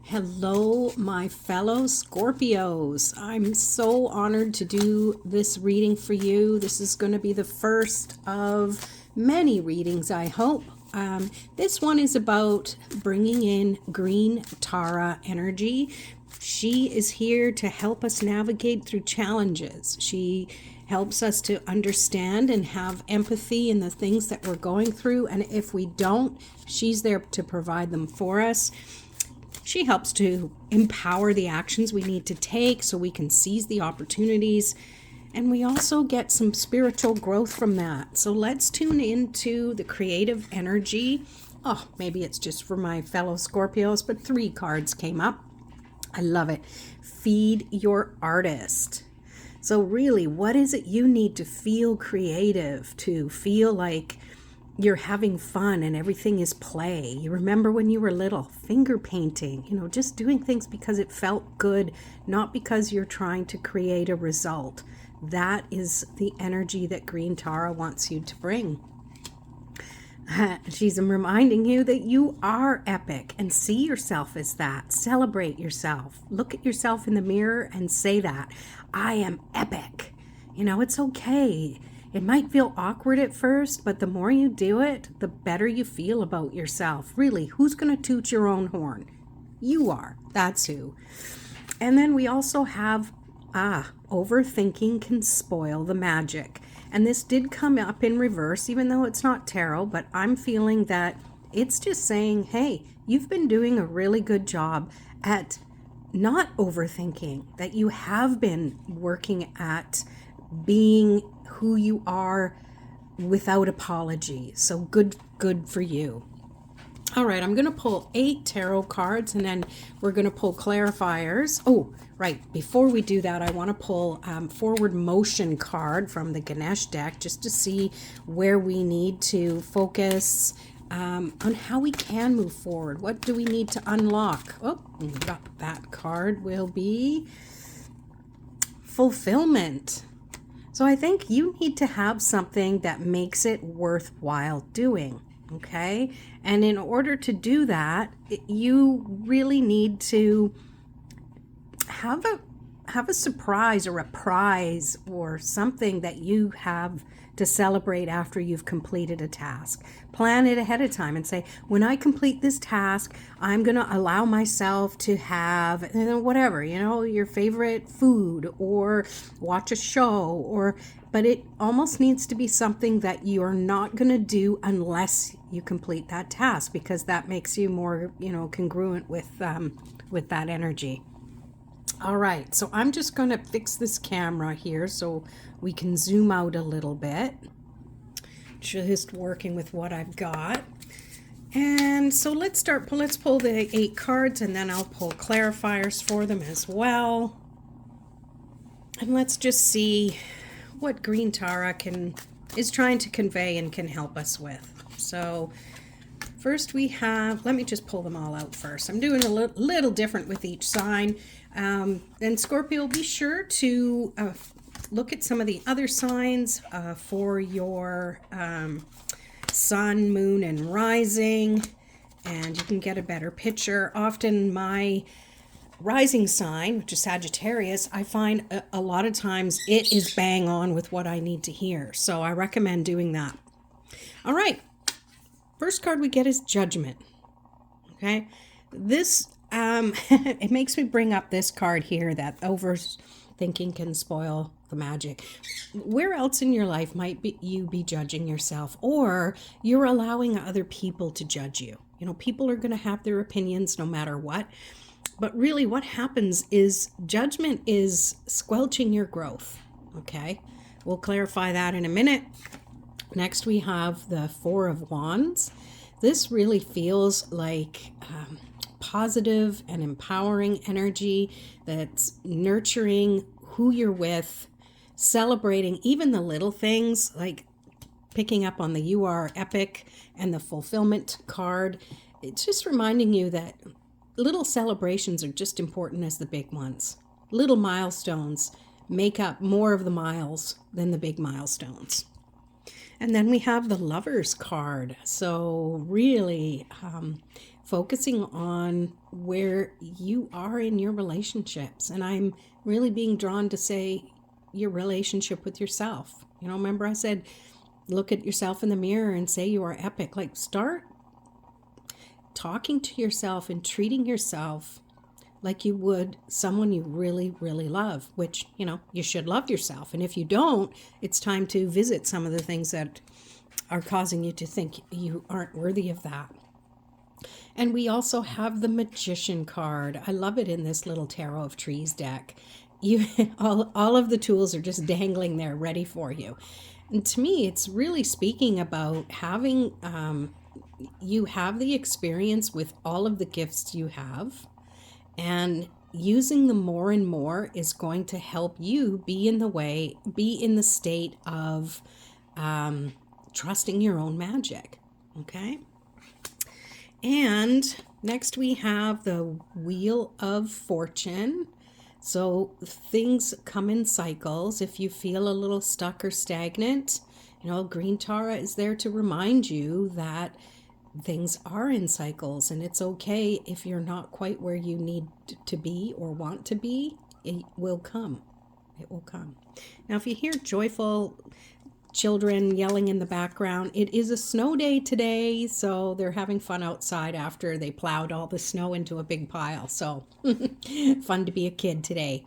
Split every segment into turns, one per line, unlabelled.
Hello, my fellow Scorpios. I'm so honored to do this reading for you. This is going to be the first of many readings, I hope. This one is about bringing in green Tara energy. She is here to help us navigate through challenges. She helps us to understand and have empathy in the things that we're going through. And if we don't, she's there to provide them for us. She helps to empower the actions we need to take so we can seize the opportunities. And we also get some spiritual growth from that. So let's tune into the creative energy. Oh, maybe it's just for my fellow Scorpios, but 3 cards came up. I love it. Feed your artist. So really, what is it you need to feel creative, to feel like you're having fun and everything is play? You remember when you were little, finger painting, just doing things because it felt good, not because you're trying to create a result. That is the energy that Green Tara wants you to bring. She's reminding you that you are epic and see yourself as that. Celebrate yourself. Look at yourself in the mirror and say that. I am epic. It's okay. It might feel awkward at first, but the more you do it, the better you feel about yourself. Really, who's going to toot your own horn? You are. That's who. And then we also have, overthinking can spoil the magic. And this did come up in reverse, even though it's not tarot, but I'm feeling that it's just saying, hey, you've been doing a really good job at not overthinking, that you have been working at being who you are without apology. So good for you. All right, I'm going to pull 8 tarot cards and then we're going to pull clarifiers. Oh, right. Before we do that, I want to pull forward motion card from the Ganesh deck just to see where we need to focus on how we can move forward. What do we need to unlock? Oh, that card will be fulfillment. So I think you need to have something that makes it worthwhile doing, okay? And in order to do that, you really need to have a surprise or a prize or something that you have to celebrate after you've completed a task. Plan it ahead of time and say, when I complete this task, I'm going to allow myself to have whatever, your favorite food or watch a show but it almost needs to be something that you're not going to do unless you complete that task, because that makes you more, congruent with that energy. All right, so I'm just going to fix this camera here so we can zoom out a little bit. Just working with what I've got. And so let's pull the 8 cards and then I'll pull clarifiers for them as well. And let's just see what Green Tara is trying to convey and can help us with. So first we have, let me just pull them all out first. I'm doing a little different with each sign. And Scorpio, be sure to look at some of the other signs for your sun, moon, and rising, and you can get a better picture. Often my rising sign, which is Sagittarius, I find a lot of times it is bang on with what I need to hear. So I recommend doing that. All right. First card we get is Judgment. Okay. This it makes me bring up this card here, that overthinking can spoil the magic. Where else in your life might you be judging yourself, or you're allowing other people to judge you? People are going to have their opinions no matter what. But really what happens is judgment is squelching your growth. Okay. We'll clarify that in a minute. Next we have the 4 of Wands. This really feels like positive and empowering energy that's nurturing who you're with, celebrating even the little things, like picking up on the You Are Epic and the fulfillment card. It's just reminding you that little celebrations are just important as the big ones. Little milestones make up more of the miles than the big milestones. And then we have the Lovers card. So really focusing on where you are in your relationships. And I'm really being drawn to say your relationship with yourself. Remember I said, look at yourself in the mirror and say you are epic. Like, start talking to yourself and treating yourself like you would someone you really, really love, which, you should love yourself. And if you don't, it's time to visit some of the things that are causing you to think you aren't worthy of that. And we also have the Magician card. I love it in this little Tarot of Trees deck. All of the tools are just dangling there ready for you. And to me, it's really speaking about having, you have the experience with all of the gifts you have, and using them more and more is going to help you be in the state of trusting your own magic. Okay. And next we have the Wheel of Fortune. So things come in cycles. If you feel a little stuck or stagnant, Green Tara is there to remind you that things are in cycles, and it's okay if you're not quite where you need to be or want to be. It will come. It will come. Now, if you hear joyful children yelling in the background, it is a snow day today, so they're having fun outside after they plowed all the snow into a big pile. So fun to be a kid today.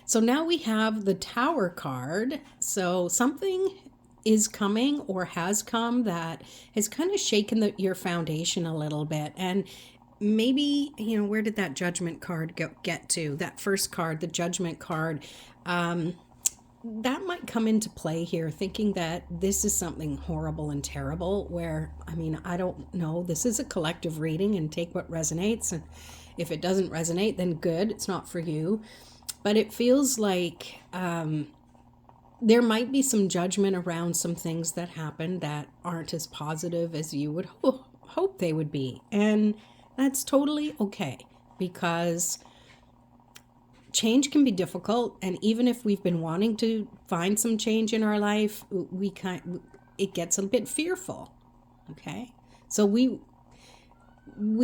So now we have the Tower card. So something is coming or has come that has kind of shaken your foundation a little bit. And maybe, where did that Judgment card get to? That first card, the Judgment card, that might come into play here, thinking that this is something horrible and terrible, where, I don't know, this is a collective reading and take what resonates. And if it doesn't resonate, then good, it's not for you. But it feels like there might be some judgment around some things that happen that aren't as positive as you would hope they would be. And that's totally okay, because change can be difficult. And even if we've been wanting to find some change in our life, it gets a bit fearful. Okay. So we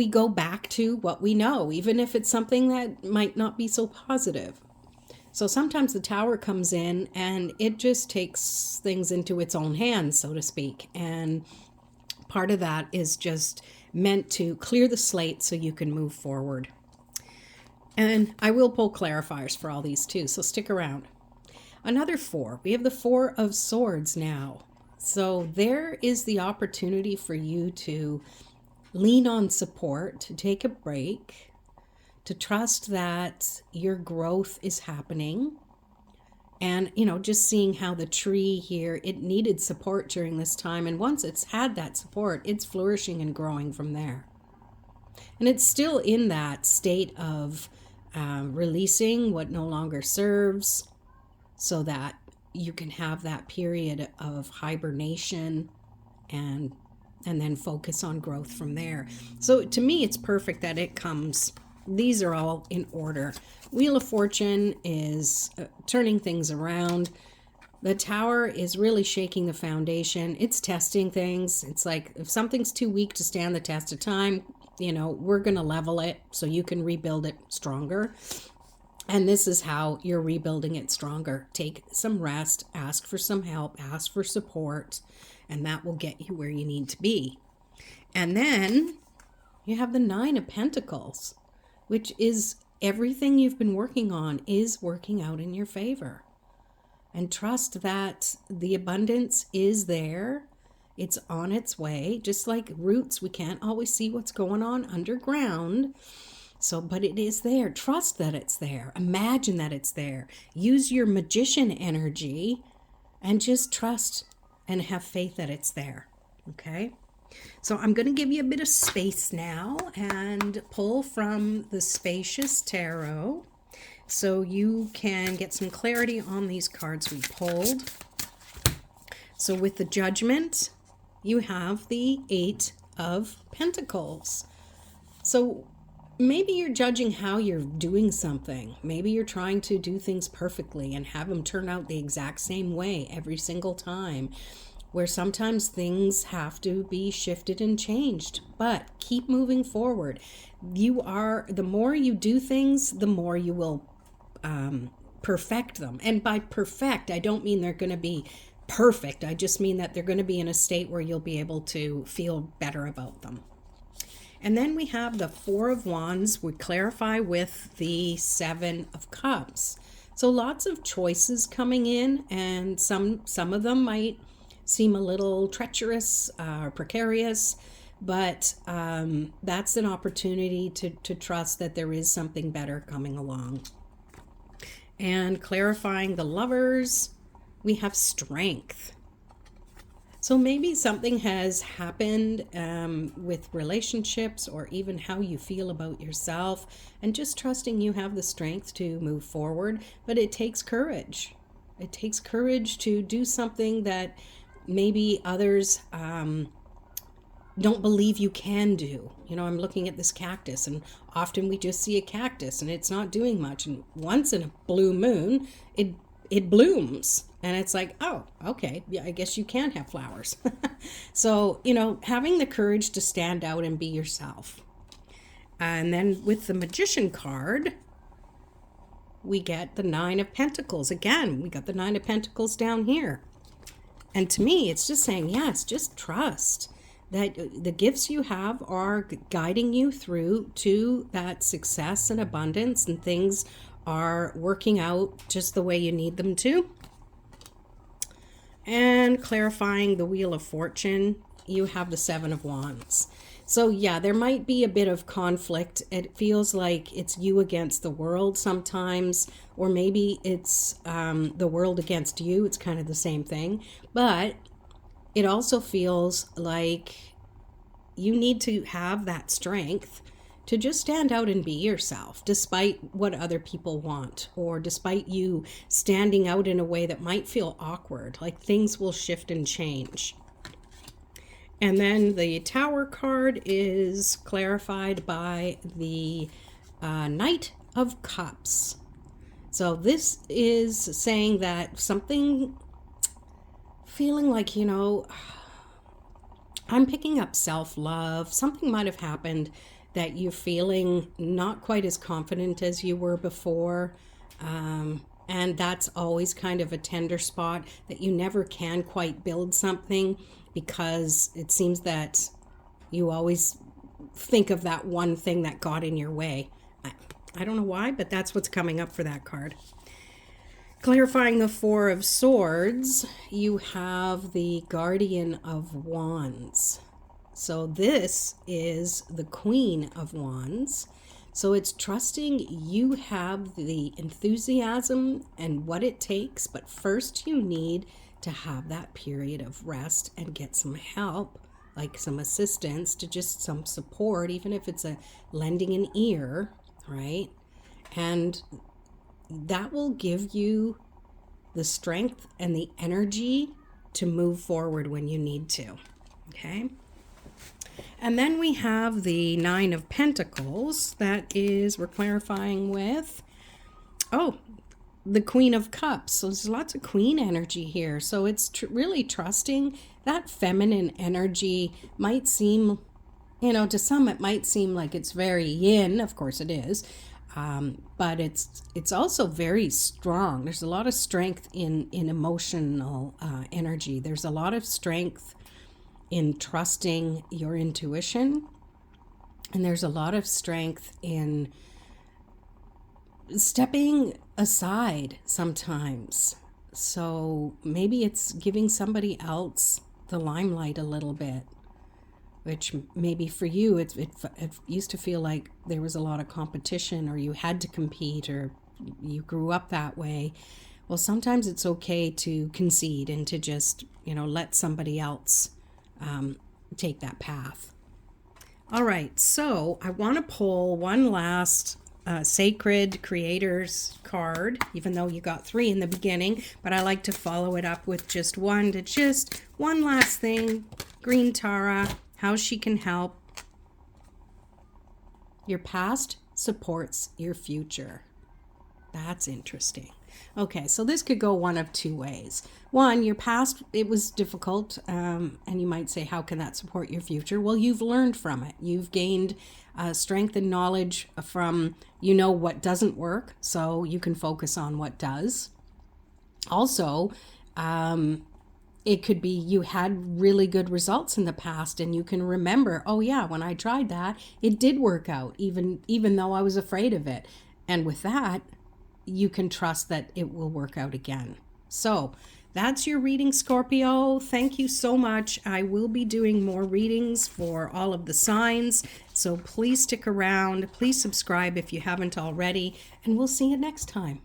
go back to what we know, even if it's something that might not be so positive. So sometimes the Tower comes in and it just takes things into its own hands, so to speak. And part of that is just meant to clear the slate so you can move forward. And I will pull clarifiers for all these too, so stick around. Another 4. We have the 4 of Swords now. So there is the opportunity for you to lean on support, to take a break, to trust that your growth is happening. And, just seeing how the tree here, it needed support during this time. And once it's had that support, it's flourishing and growing from there. And it's still in that state of releasing what no longer serves, so that you can have that period of hibernation and then focus on growth from there. So to me, it's perfect that it comes. These are all in order. Wheel of Fortune is turning things around. The Tower is really shaking the foundation. It's testing things. It's like, if something's too weak to stand the test of time, we're going to level it so you can rebuild it stronger. And this is how you're rebuilding it stronger. Take some rest, ask for some help, ask for support, and that will get you where you need to be. And then you have the 9 of Pentacles, which is everything you've been working on is working out in your favor. And trust that the abundance is there. It's on its way. Just like roots, we can't always see what's going on underground. But it is there. Trust that it's there. Imagine that it's there. Use your magician energy and just trust and have faith that it's there. Okay? So I'm going to give you a bit of space now and pull from the Spacious Tarot so you can get some clarity on these cards we pulled. So with the Judgment, you have the 8 of Pentacles. So maybe you're judging how you're doing something. Maybe you're trying to do things perfectly and have them turn out the exact same way every single time. where sometimes things have to be shifted and changed, but keep moving forward. The more you do things, the more you will perfect them. And by perfect, I don't mean they're going to be perfect. I just mean that they're going to be in a state where you'll be able to feel better about them. And then we have the Four of Wands. We clarify with the Seven of Cups. So lots of choices coming in, and some of them might seem a little treacherous or precarious, but that's an opportunity to trust that there is something better coming along. And clarifying the Lovers, we have Strength. So maybe something has happened with relationships, or even how you feel about yourself, and just trusting you have the strength to move forward. But it takes courage. It takes courage to do something that maybe others don't believe you can do. You know, I'm looking at this cactus, and often we just see a cactus and it's not doing much. And once in a blue moon, it blooms. And it's like, oh, okay, yeah, I guess you can have flowers. So, you know, having the courage to stand out and be yourself. And then with the Magician card, we get the Nine of Pentacles. Again, we got the Nine of Pentacles down here. And to me, it's just saying, yes, just trust that the gifts you have are guiding you through to that success and abundance, and things are working out just the way you need them to. And clarifying the Wheel of Fortune, you have the Seven of Wands. So yeah, there might be a bit of conflict. It feels like it's you against the world sometimes, or maybe it's the world against you. It's kind of the same thing. But it also feels like you need to have that strength to just stand out and be yourself, despite what other people want, or despite you standing out in a way that might feel awkward. Like things will shift and change. And then the Tower card is clarified by the Knight of Cups. So this is saying that something, feeling like, you know, I'm picking up self-love. Something might have happened that you're feeling not quite as confident as you were before. And that's always kind of a tender spot, that you never can quite build something, because it seems that you always think of that one thing that got in your way. I don't know why, but that's what's coming up for that card. Clarifying the Four of Swords, you have the Guardian of Wands. So this is the Queen of Wands. So it's trusting you have the enthusiasm and what it takes, but first you need to have that period of rest and get some help, like some assistance, to just some support, even if it's a lending an ear, right? And that will give you the strength and the energy to move forward when you need to, okay? And then we have the Nine of Pentacles. That is, we're clarifying with, the Queen of Cups. So there's lots of queen energy here. So it's really trusting that feminine energy. Might seem, you know, to some it might seem like it's very yin. Of course it is. But it's also very strong. There's a lot of strength in emotional energy. There's a lot of strength in trusting your intuition. And there's a lot of strength in stepping aside sometimes. So maybe it's giving somebody else the limelight a little bit, which maybe for you, it used to feel like there was a lot of competition, or you had to compete, or you grew up that way. Well, sometimes it's okay to concede and to just, you know, let somebody else take that path. All right, so I want to pull one last Sacred Creators card, even though you got 3 in the beginning, but I like to follow it up with just one, to just one last thing. Green Tara, how she can help. Your past supports your future. That's interesting. Okay, so this could go one of two ways. One, your past, it was difficult, and you might say, how can that support your future? Well, you've learned from it. You've gained strength and knowledge from, what doesn't work, so you can focus on what does. Also, it could be you had really good results in the past and you can remember, oh yeah, when I tried that, it did work out, even though I was afraid of it. And with that, you can trust that it will work out again. So that's your reading, Scorpio. Thank you so much. I will be doing more readings for all of the signs. So please stick around. Please subscribe if you haven't already. And we'll see you next time.